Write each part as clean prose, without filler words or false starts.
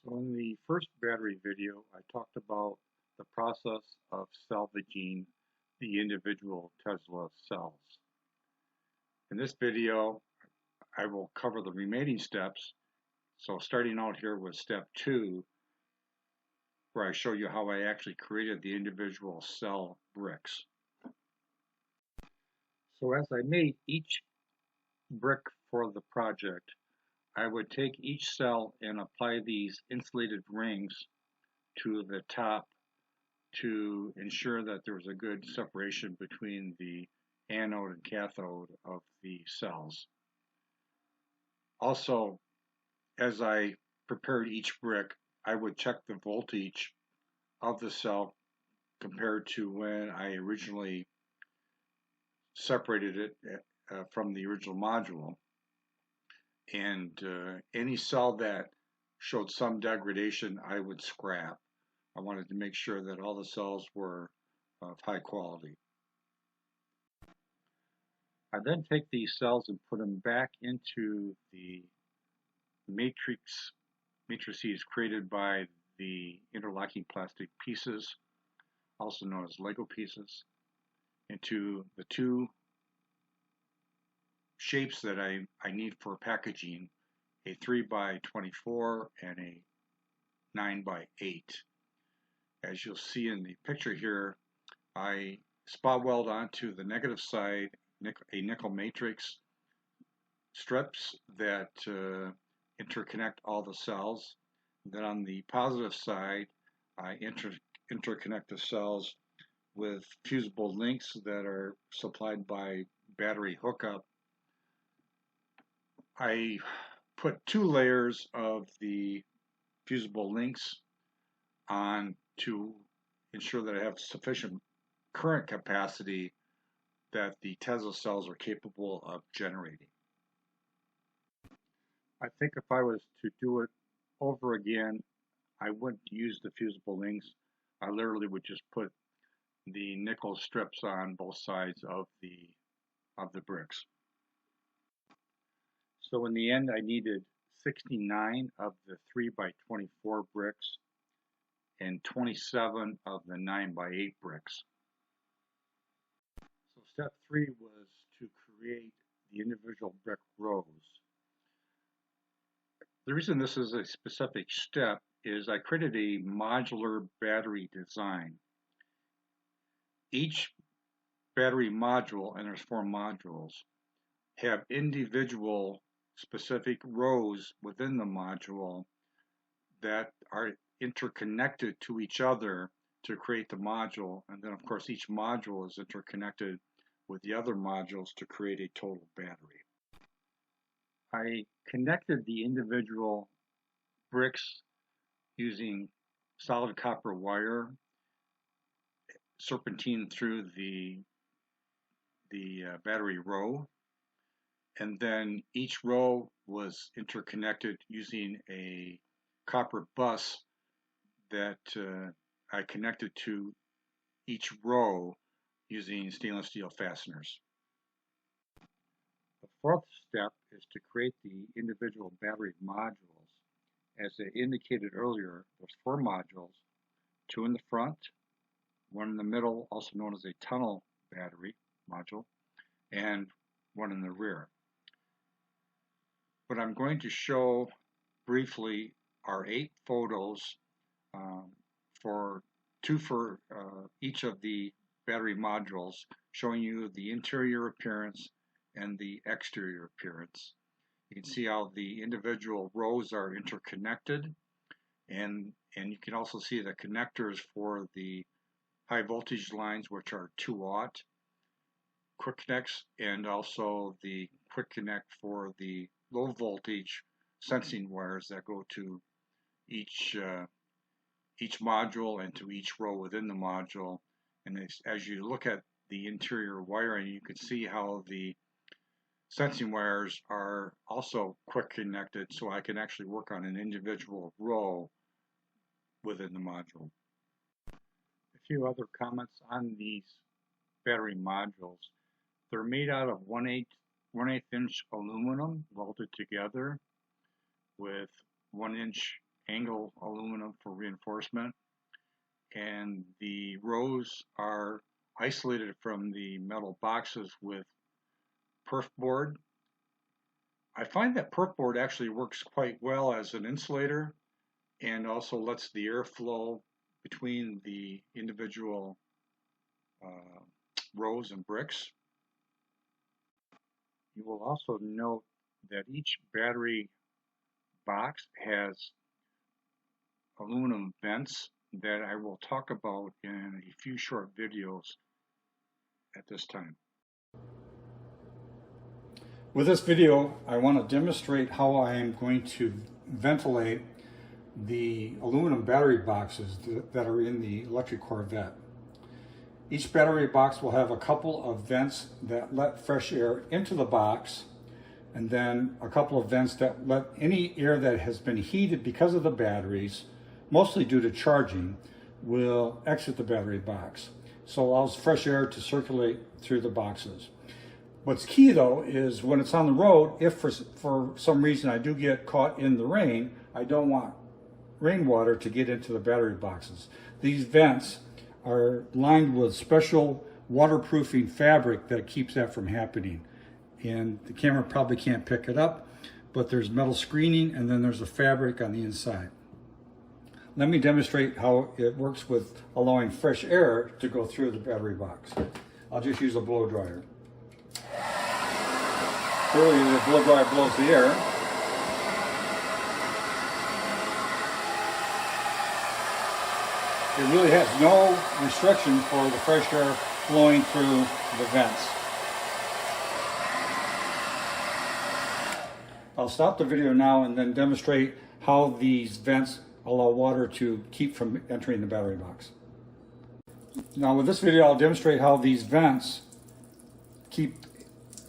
So in the first battery video, I talked about the process of salvaging the individual Tesla cells. In this video, I will cover the remaining steps. So starting out here with step 2, where I show you how I actually created the individual cell bricks. So as I made each brick for the project, I would take each cell and apply these insulated rings to the top to ensure that there was a good separation between the anode and cathode of the cells. Also, as I prepared each brick, I would check the voltage of the cell compared to when I originally separated it from the original module. And any cell that showed some degradation, I would scrap. I wanted to make sure that all the cells were of high quality. I then take these cells and put them back into the matrices created by the interlocking plastic pieces, also known as Lego pieces, into the two shapes that I need for packaging, a 3x24 and a 9x8. As you'll see in the picture here, I spot weld onto the negative side a nickel matrix strips that interconnect all the cells. Then on the positive side, I interconnect the cells with fusible links that are supplied by battery hookup. I put 2 layers of the fusible links on to ensure that I have sufficient current capacity that the Tesla cells are capable of generating. I think if I was to do it over again, I wouldn't use the fusible links. I literally would just put the nickel strips on both sides of the bricks. So in the end, I needed 69 of the 3x24 bricks and 27 of the 9x8 bricks. So step 3 was to create the individual brick rows. The reason this is a specific step is I created a modular battery design. Each battery module, and there's 4 modules, have individual specific rows within the module that are interconnected to each other to create the module, and then of course each module is interconnected with the other modules to create a total battery. I connected the individual bricks using solid copper wire, serpentine through the battery row, and then each row was interconnected using a copper bus that I connected to each row using stainless steel fasteners. The 4th step is to create the individual battery modules. As I indicated earlier, there's 4 modules, 2 in the front, 1 in the middle, also known as a tunnel battery module, and 1 in the rear. What I'm going to show briefly are 8 photos, 2 for each of the battery modules, showing you the interior appearance and the exterior appearance. You can see how the individual rows are interconnected, and you can also see the connectors for the high voltage lines, which are 2-aught quick connects, and also the quick connect for the low voltage sensing wires that go to each module and to each row within the module. And as you look at the interior wiring, you can see how the sensing wires are also quick connected, so I can actually work on an individual row within the module. A few other comments on these battery modules. They're made out of 1/8 inch aluminum welded together with 1-inch angle aluminum for reinforcement, and the rows are isolated from the metal boxes with perf board. I find that perf board actually works quite well as an insulator and also lets the air flow between the individual rows and bricks. You will also note that each battery box has aluminum vents that I will talk about in a few short videos at this time. With this video, I want to demonstrate how I am going to ventilate the aluminum battery boxes that are in the electric Corvette. Each battery box will have a couple of vents that let fresh air into the box, and then a couple of vents that let any air that has been heated because of the batteries, mostly due to charging, will exit the battery box. So it allows fresh air to circulate through the boxes. What's key though is when it's on the road, if for some reason I do get caught in the rain, I don't want rainwater to get into the battery boxes. These vents are lined with special waterproofing fabric that keeps that from happening. And the camera probably can't pick it up, but there's metal screening and then there's a fabric on the inside. Let me demonstrate how it works with allowing fresh air to go through the battery box. I'll just use a blow dryer. Clearly the blow dryer blows the air. It really has no restriction for the fresh air flowing through the vents. I'll stop the video now and then demonstrate how these vents allow water to keep from entering the battery box. Now with this video, I'll demonstrate how these vents keep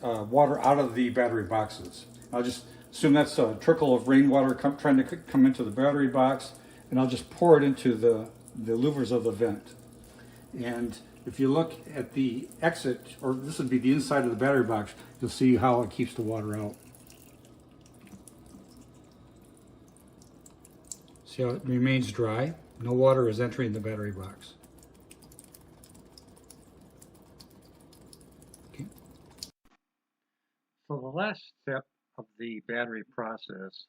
water out of the battery boxes. I'll just assume that's a trickle of rainwater trying to come into the battery box, and I'll just pour it into the louvers of the vent. And if you look at the exit, or this would be the inside of the battery box, you'll see how it keeps the water out. See how it remains dry? No water is entering the battery box. Okay. So the last step of the battery process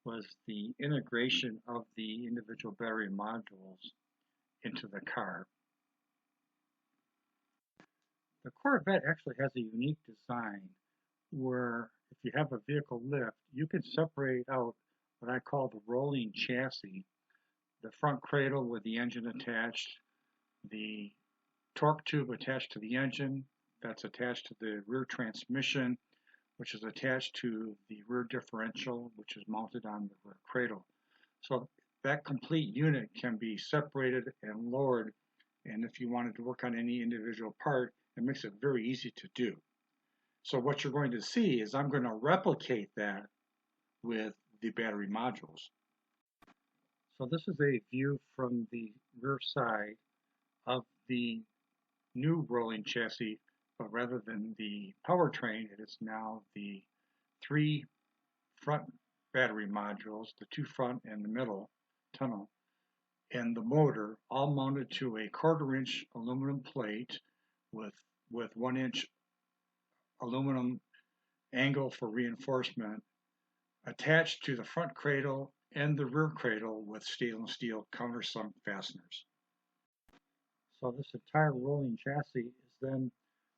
was the integration of the individual battery modules into the car. The Corvette actually has a unique design where if you have a vehicle lift, you can separate out what I call the rolling chassis, the front cradle with the engine attached, the torque tube attached to the engine that's attached to the rear transmission, which is attached to the rear differential, which is mounted on the rear cradle. So that complete unit can be separated and lowered, and if you wanted to work on any individual part, it makes it very easy to do. So what you're going to see is I'm going to replicate that with the battery modules. So this is a view from the rear side of the new rolling chassis, but rather than the powertrain, it is now the 3 front battery modules, the 2 front and the middle tunnel, and the motor, all mounted to a 1/4-inch aluminum plate with 1-inch aluminum angle for reinforcement, attached to the front cradle and the rear cradle with stainless steel countersunk fasteners. So this entire rolling chassis is then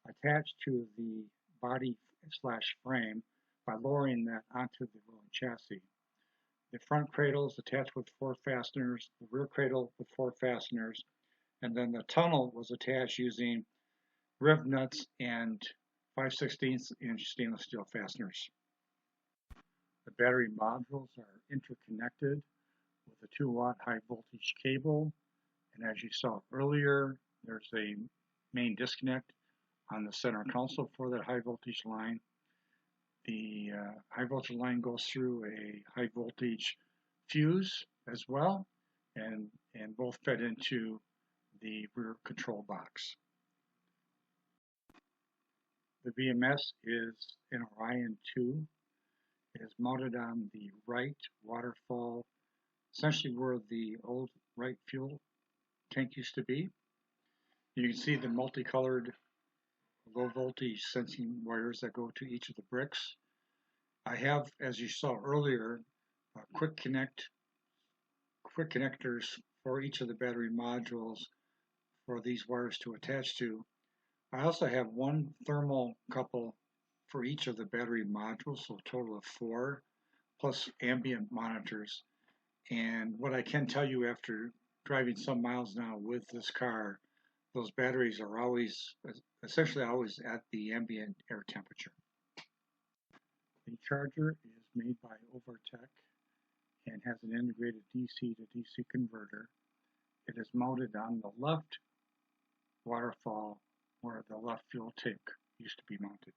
attached to the body / frame by lowering that onto the rolling chassis. The front cradle is attached with 4 fasteners, the rear cradle with 4 fasteners, and then the tunnel was attached using riv nuts and 5/16-inch stainless steel fasteners. The battery modules are interconnected with a 2-watt high voltage cable, and as you saw earlier, there's a main disconnect on the center console for that high voltage line. The high voltage line goes through a high voltage fuse as well, and both fed into the rear control box. The VMS is an Orion 2. It is mounted on the right waterfall essentially where the old right fuel tank used to be. You can see the multicolored low voltage sensing wires that go to each of the bricks. I have, as you saw earlier, quick connectors for each of the battery modules for these wires to attach to. I also have one thermal couple for each of the battery modules, so a total of 4, plus ambient monitors. And what I can tell you after driving some miles now with this car, those batteries are essentially always at the ambient air temperature. The charger is made by Overtech and has an integrated DC to DC converter. It is mounted on the left waterfall where the left fuel tank used to be mounted.